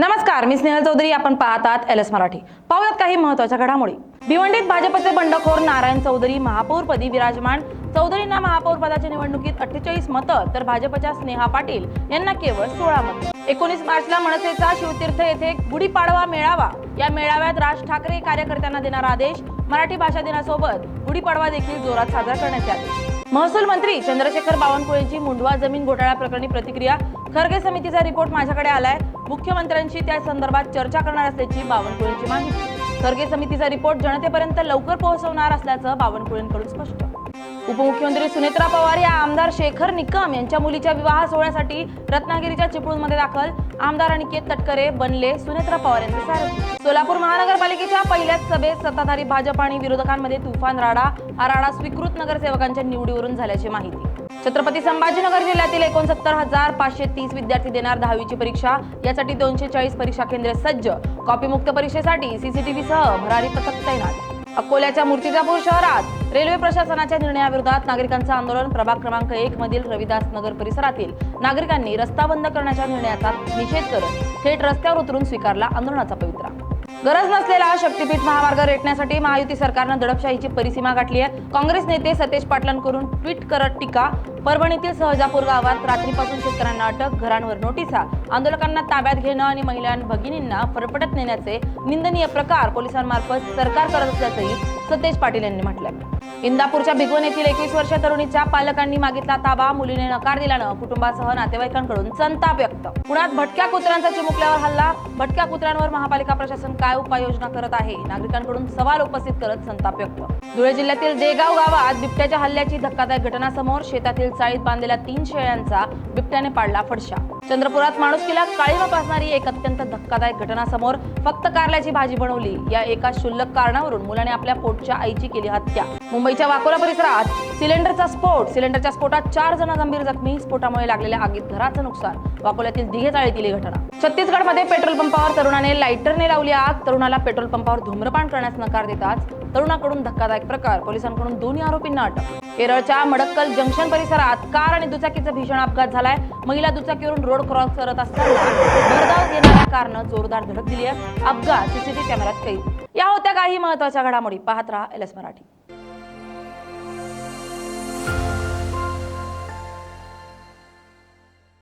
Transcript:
नमस्कार, मी स्नेहल चौधरी. आपण पाहतात एलएस मराठी. पाहूयात काही महत्त्वाच्या घडामोडी. भिवंडीत भाजपचे बंडखोर नारायण चौधरी महापौरपदी विराजमान. चौधरींना महापौर पदाच्या निवडणुकीत 48 मतं तर भाजपच्या स्नेहा पाटील यांना केवळ 16 मतं. 19 मार्चला मनसेचा शिवतीर्थ येथे गुढीपाडवा मेळावा. या मेळाव्यात राज ठाकरे कार्यकर्त्यांना देणार आदेश. मराठी भाषा दिनासोबत गुढीपाडवा देखील जोरात साजरा करण्याचे आदेश. महसूल मंत्री चंद्रशेखर बावनकुळेंची मुंडवा जमीन घोटाळा प्रकरणी प्रतिक्रिया. खरगे समितीचा रिपोर्ट माझ्याकडे आलाय. मुख्यमंत्र्यांशी त्या संदर्भात चर्चा करणार असल्याची बावनकुळेंची माहिती. खरगे समितीचा रिपोर्ट जनतेपर्यंत लवकर पोहोचवणार असल्याचं बावनकुळेंकडून स्पष्ट. उपमुख्यमंत्री सुनेत्रा पवार या आमदार शेखर निकम यांच्या मुलीच्या विवाह सोहळ्यासाठी रत्नागिरीच्या चिपळूणमध्ये दाखल. आमदार अनिकेत तटकरे बनले सुनेत्रा पवार यांचे सारथी. सोलापूर महानगरपालिकेच्या पहिल्याच सभेत सत्ताधारी भाजप आणि विरोधकांमध्ये तुफान राडा. हा राडा स्वीकृत नगरसेवकांच्या निवडीवरून झाल्याची माहिती. छत्रपती संभाजीनगर जिल्ह्यातील 69,530 विद्यार्थी देणार 10वीची परीक्षा. यासाठी 240 परीक्षा केंद्रे सज्ज. कॉपीमुक्त परीक्षेसाठी सीसीटीव्हीसह भरारी पथक तैनात. अकोल्याच्या मूर्तिजापूर शहरात रेल्वे प्रशासनाच्या निर्णयाविरोधात नागरिकांचं आंदोलन. प्रभाग क्रमांक 1 मधील रविदास नगर परिसरातील नागरिकांनी रस्ता बंद करण्याच्या निर्णयाचा निषेध करत थेट रस्त्यावर उतरून स्वीकारला आंदोलनाचा पवित्रा. गरज नसलेला शक्तीपीठ महामार्ग रेटण्यासाठी महायुती सरकारनं दडपशाहीची परिसीमा गाठली आहे. काँग्रेस नेते सतेज पाटलांकडून ट्विट करत टीका. परभणीतील सहजापूर गावात रात्रीपासून शेतकऱ्यांना अटक. घरांवर नोटिसा. आंदोलकांना ताब्यात घेणं आणि महिला भगिनींना फरफटत नेण्याचे निंदनीय प्रकार पोलिसांमार्फत सरकार करत असल्याचंही सतेज पाटील यांनी म्हटलंय. इंदापूरच्या भिगवण येथील 21 वर्षीय तरुणीच्या पालकांनी मागितला ताबा. मुलीने नकार दिल्यानं कुटुंबासह नातेवाईकांकडून संताप व्यक्त. पुण्यात भटक्या कुत्र्यांचा चिमुकल्यावर हल्ला. भटक्या कुत्र्यांवर महापालिका प्रशासन काय उपाययोजना करत आहे? नागरिकांकडून सवाल उपस्थित करत संताप व्यक्त. धुळे जिल्ह्यातील देगाव गावात बिबट्याच्या हल्ल्याची धक्कादायक घटना समोर. शेतातील चाळीत बांधलेल्या 3 शेळ्यांचा बिबट्याने पाडला फडशा. चंद्रपुरात माणुसकीला काळीमा फासणारी एक अत्यंत धक्कादायक घटना समोर. फक्त कारल्याची भाजी बनवली या एका क्षुल्लक कारणावरून मुलाने आपल्या पोटच्या आईची केली हत्या. मुंबईच्या वाकोला परिसरात सिलेंडरचा स्फोट. सिलेंडरच्या स्फोटात 4 जण गंभीर जखमी. स्फोटामुळे लागलेल्या आगीत घराचं नुकसान. वाकोल्यातील दिघे चाळीतील ही घटना. छत्तीसगडमध्ये पेट्रोल पंपावर तरुणाने लायटरने लावली आग. तरुणाला पेट्रोल पंपावर धूम्रपान करण्यास नकार देताच तरुणाकडून धक्कादायक प्रकार. पोलिसांकडून 2 आरोपींना अटक. केरळच्या मडक्कल जंक्शन परिसरात कार आणि दुचाकीचा भीषण अपघात झालाय. महिला दुचाकीवरून रोड क्रॉस करत असताना भरधाव येणाऱ्या कारनं जोरदार धडक दिली आहे. अपघात सीसीटीव्ही कॅमेऱ्यात कैद. या होत्या काही महत्त्वाच्या घडामोडी. पाहत रहा एलएस मराठी.